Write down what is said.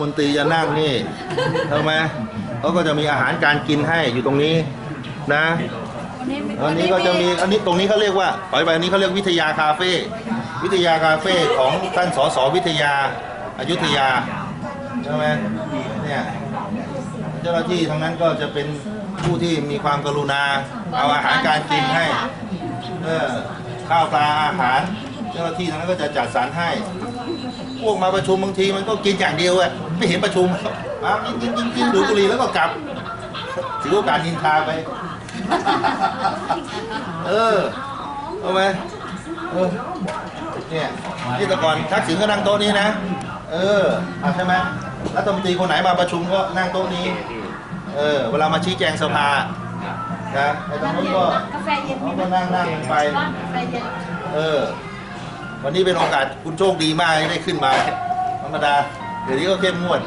มนตรีจะนั่งนี่ทำไมเขาก็จะมีอาหารการกินให้อยู่ตรงนี้นะอันนี้ก็จะมีอันนี้ตรงนี้เขาเรียกว่าปล่อยไปอันนี้เขาเรียกวิทยาคาเฟ่วิทยาคาเฟ่ของท่านสสวิทยาอยุธยาใช่ไหมเนี่ยเจ้าหน้าที่ทั้งนั้นก็จะเป็นผู้ที่มีความกรุณาเอาอาหารการกินให้ข้าวปลาอาหารเจ้าหน้าที่ทั้งนั้นก็จะจัดสรรให้พวกมาประชุมบางทีมันก็กินอย่างเดียวอะไม่เห็นประชุมกินดูดบุหรี่แล้วก็กลับถือโอกาสนินทาไปเอาไหมเนี่ยที่แต่ก่อนทักษิณก็นั่งโต๊ะนี้นะใช่ไหมรัฐมนตรีคนไหนมาประชุมก็นั่งโต๊ะนี้เวลามาชี้แจงสภานะไอ้ตรงนู้นก็นั่งไปวันนี้เป็นโอกาสคุณโชคดีมากได้ขึ้นมาธรรมดาเดี๋ยวนี้ก็เข้มงวด